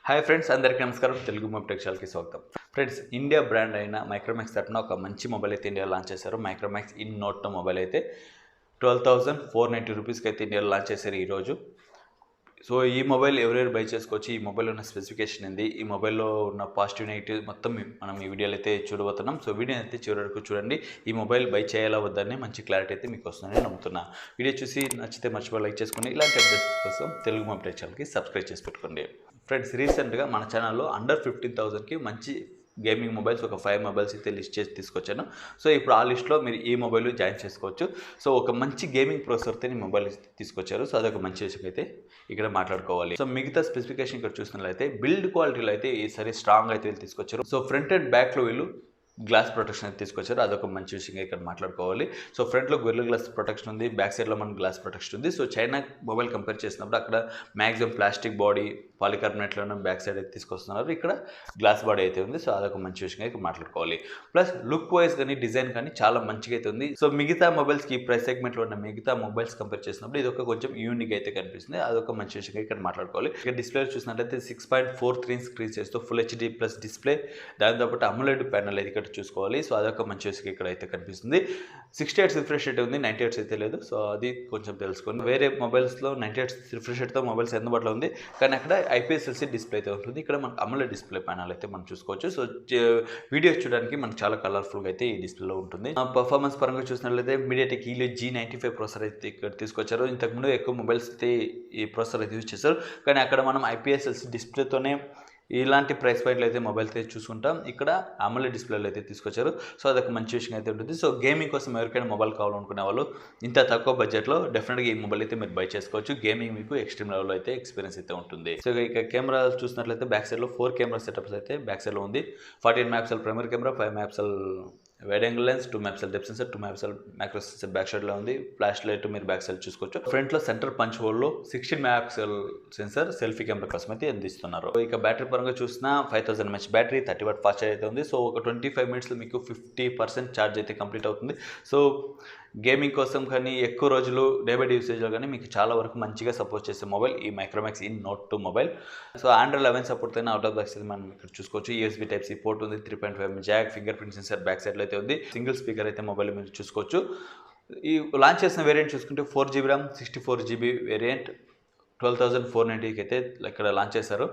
Hi friends, అందరికీ నమస్కారం. Telugu mobile టెక్స్టైల్కి స్వాగతం. ఫ్రెండ్స్, ఇండియా బ్రాండ్ అయిన మైక్రోమాక్స్ తరపున ఒక మంచి మొబైల్ అయితే ఇండియాలో లాంచ్ చేశారు. మైక్రోమాక్స్ ఇన్ నోట్ మొబైల్ అయితే 12,490 రూపీస్కి అయితే ఇండియాలో లాంచ్ చేశారు ఈరోజు. సో ఈ మొబైల్ ఎవరెవరు బై చేసుకోవచ్చు, ఈ మొబైల్లో ఉన్న స్పెసిఫికేషన్ ఏంది, ఈ మొబైల్లో ఉన్న పాజిటివ్ నెగిటివ్ మొత్తం మనం ఈ వీడియోలో అయితే చూడబోతున్నాం. సో వీడియో అయితే చివరి వరకు చూడండి. ఈ మొబైల్ బై చేయాలా వద్దని మంచి క్లారిటీ అయితే మీకు వస్తుందని నమ్ముతున్నా. వీడియో చూసి నచ్చితే మర్చిపోయి లైక్ చేసుకోండి. ఇలాంటి అప్డేట్స్ కోసం తెలుగు మొబైల్ టెక్స్టైల్కి సబ్స్క్రైబ్ చేసి పెట్టుకోండి. ఫ్రెండ్స్, రీసెంట్గా మన ఛానల్లో అండర్ 15,000కి మంచి గేమింగ్ మొబైల్స్ ఒక 5 మొబైల్స్ అయితే లిస్ట్ చేసి తీసుకొచ్చాను. సో ఇప్పుడు ఆ లిస్ట్లో మీరు ఈ మొబైల్ జాయిన్ చేసుకోవచ్చు. సో ఒక మంచి గేమింగ్ ప్రాసెసర్తో ఈ మొబైల్ తీసుకొచ్చారు. సో అదొక మంచి విషయం అయితే ఇక్కడ మాట్లాడుకోవాలి. సో మిగతా స్పెసిఫికేషన్ ఇక్కడ చూసినట్లయితే బిల్డ్ క్వాలిటీలో అయితే ఈసారి స్ట్రాంగ్ అయితే వీళ్ళు తీసుకొచ్చారు. సో ఫ్రంట్ అండ్ బ్యాక్లో వీళ్ళు గ్లాస్ ప్రొటెక్షన్ అయితే తీసుకొచ్చారు. అదొక మంచి విషయంగా ఇక్కడ మాట్లాడుకోవాలి. సో ఫ్రంట్లో గొరిల్లా గ్లాస్ ప్రొటెక్షన్ ఉంది, బ్యాక్ సైడ్లో మన గ్లాస్ ప్రొటెక్షన్ ఉంది. సో చైనా మొబైల్ కంపేర్ చేసినప్పుడు అక్కడ మ్యాక్సిమం ప్లాస్టిక్ బాడీ పాలికార్బోనేట్లోనే బ్యాక్ సైడ్ అయితే తీసుకొస్తున్నారు. ఇక్కడ గ్లాస్ బాడీ అయితే ఉంది. సో అదొక మంచి విషయంగా ఇక్కడ మాట్లాడుకోవాలి. ప్లస్ లుక్ వైజ్ కానీ డిజైన్ కానీ చాలా మంచిగా అయితే ఉంది. సో మిగతా మొబైల్స్కి ఈ ప్రైస్ సెగ్మెంట్లో ఉన్న మిగతా మొబైల్స్ కంపేర్ చేసినప్పుడు ఇది ఒక కొంచెం యూనిక్ అయితే కనిపిస్తుంది. అదొక మంచి విషయంగా ఇక్కడ మాట్లాడుకోవాలి. ఇక్కడ డిస్ప్లే చూసినట్లయితే 6.43 స్క్రీన్ సైజ్తో ఫుల్ హెచ్డీ ప్లస్ డిస్ప్లే, దాంతోపాటు అమోలెడ్ ప్యానల్ అయితే ఇక్కడ చూసుకోవాలి. సో అదొక మంచి విషయం ఇక్కడ అయితే కనిపిస్తుంది. 60 హెర్ట్జ్ రిఫ్రెష్ రేట్ ఉంది, 90 హెర్ట్జ్ అయితే లేదు. సో అది కొంచెం తెలుసుకోండి. వేరే మొబైల్స్లో 90 హెర్ట్జ్ రిఫ్రెష్ రేట్తో మొబైల్స్ అందుబాటులో ఉంది, కానీ అక్కడ ఐపీఎస్ఎల్సీ డిస్ప్లే అయితే ఉంటుంది. ఇక్కడ మనకు అమోలెడ్ డిస్ప్లే ప్యానల్ అయితే మనం చూసుకోవచ్చు. సో వీడియోస్ చూడడానికి మనకు చాలా కలర్ఫుల్గా అయితే ఈ డిస్ప్లేలో ఉంటుంది. పర్ఫార్మెన్స్ పరంగా చూసినట్లయితే మీడియాటెక్ హీలియో G95 ప్రాసెసర్ అయితే ఇక్కడ తీసుకొచ్చారు. ఇంతకుముందు ఎక్కువ మొబైల్స్ అయితే ఈ ప్రాసెసర్ అయితే యూజ్ చేశారు, కానీ అక్కడ మనం ఐపీఎస్ఎల్సీ డిస్ప్లేతోనే ఇలాంటి ప్రైస్ పాయింట్లు అయితే మొబైల్ అయితే చూసుకుంటాం. ఇక్కడ అమోలెడ్ డిస్ప్లేలు అయితే తీసుకొచ్చారు. సో అదొక మంచి విషయం అయితే ఉంటుంది. సో గేమింగ్ కోసం ఎవరికైనా మొబైల్ కావాలనుకునే వాళ్ళు ఇంత తక్కువ బడ్జెట్లో డెఫినెట్గా ఈ మొబైల్ అయితే మీరు బై చేసుకోవచ్చు. గేమింగ్ మీకు ఎక్స్ట్రీమ్ లెవెల్లో అయితే ఎక్స్పీరియన్స్ అయితే ఉంటుంది. సో ఇక కెమెరా చూసినట్లయితే బ్యాక్ సైడ్లో 4 కెమెరా సెటప్స్ అయితే బ్యాక్ సైడ్లో ఉంది. 14 megapixel primary camera, 5 megapixel wide angle lens, 2 megapixel depth sensor, 2 megapixel micro sensor back సైడ్లో ఉంది. ఫ్లాష్ లైట్ మీరు బ్యాక్ సైడ్ చూసుకోవచ్చు. ఫ్రంట్లో సెంటర్ పంచ్ హోల్లో 16 మెగాపిక్సెల్ సెన్సర్ సెల్ఫీ కెమెరా కోసం అయితే అందిస్తున్నారు. ఇక బ్యాటరీ పరంగా చూసినా 5000 mAh battery, 30 watt fast charge అయితే ఉంది. సో ఒక 25 మినిట్స్లో మీకు 50% ఛార్జ్ అయితే కంప్లీట్ అవుతుంది. సో గేమింగ్ కోసం కానీ ఎక్కువ రోజులు డే బై డే యూసేజ్లో కానీ మీకు చాలా వరకు మంచిగా సపోర్ట్ చేసే మొబైల్ ఈ Micromax in note 2 mobile. So Android 11 support అయినా అవుట్ ఆఫ్ బాక్స్ అయితే మనం ఇక్కడ చూసుకోవచ్చు. USB Type-C పోర్ట్ ఉంది, 3.5 Jack, finger print sensor back సైడ్లో అయితే ఉంది. సింగిల్ స్పీకర్ అయితే మొబైల్ మీరు చూసుకోవచ్చు. ఈ లాంచ్ చేసిన వేరియంట్ చూసుకుంటే 4GB RAM, 64GB వేరియంట్ 12,490కి అయితే ఇక్కడ లాంచ్ చేశారు.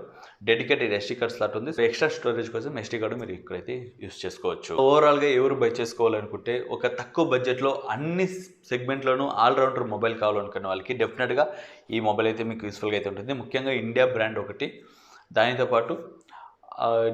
డెడికేటెడ్ SD కార్డ్ స్లాట్ ఉంది. సో ఎక్స్ట్రా స్టోరేజ్ కోసం SD కార్డు మీరు ఇక్కడైతే యూస్ చేసుకోవచ్చు. ఓవరాల్గా ఎవరు బై చేసుకోవాలనుకుంటే ఒక తక్కువ బడ్జెట్లో అన్ని సెగ్మెంట్లోనూ ఆల్రౌండర్ మొబైల్ కావాలనుకునే వాళ్ళకి డెఫినెట్గా ఈ మొబైల్ అయితే మీకు యూస్ఫుల్గా అయితే ఉంటుంది. ముఖ్యంగా ఇండియా బ్రాండ్ ఒకటి, దానితో పాటు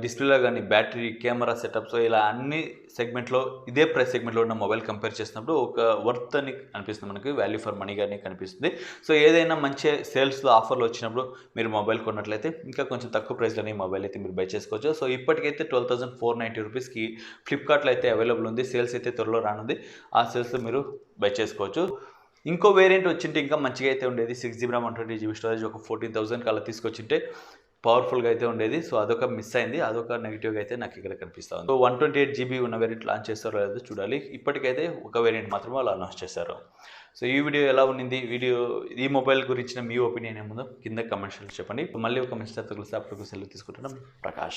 డిస్ప్లేలో కానీ బ్యాటరీ, కెమెరా సెటప్స్ ఇలా అన్ని సెగ్మెంట్లో ఇదే ప్రైస్ సెగ్మెంట్లో ఉన్న మొబైల్ కంపేర్ చేసినప్పుడు ఒక వర్త్ అని అనిపిస్తుంది, మనకి వాల్యూ ఫర్ మనీ కానీ కనిపిస్తుంది. సో ఏదైనా మంచి సేల్స్లో ఆఫర్లు వచ్చినప్పుడు మీరు మొబైల్ కొన్నట్లయితే ఇంకా కొంచెం తక్కువ ప్రైస్లోనే ఈ మొబైల్ అయితే మీరు బై చేసుకోవచ్చు. సో ఇప్పటికైతే 12,490 రూపీస్కి ఫ్లిప్కార్ట్లో అయితే అవైలబుల్ ఉంది. సేల్స్ అయితే త్వరలో రానుంది. ఆ సేల్స్లో మీరు బై చేసుకోవచ్చు. ఇంకో వేరియంట్ వచ్చింటే ఇంకా మంచిగా అయితే ఉండేది. 6GB RAM 128GB స్టోరేజ్ ఒక 14,000కి అలా తీసుకొచ్చింటే పవర్ఫుల్గా అయితే ఉండేది. సో అదొక మిస్ అయింది, అదొక నెగిటివ్గా అయితే నాకు ఇక్కడ కనిపిస్తూ ఉంది. సో 128GB ఉన్న వేరియంట్ లాంచ్ చేస్తారో లేదో చూడాలి. ఇప్పటికైతే ఒక వేరియంట్ మాత్రమే వాళ్ళు అనౌన్స్ చేశారు. సో ఈ వీడియో ఎలా ఉన్నింది, ఈ మొబైల్ గురించిన మీ ఒపీనియన్ ఏముందో కింద కమెంట్స్లో చెప్పండి. మళ్ళీ ఒక మంచి తరగతి అప్పుడు సెలవు తీసుకుంటున్నాం. ప్రకాష్.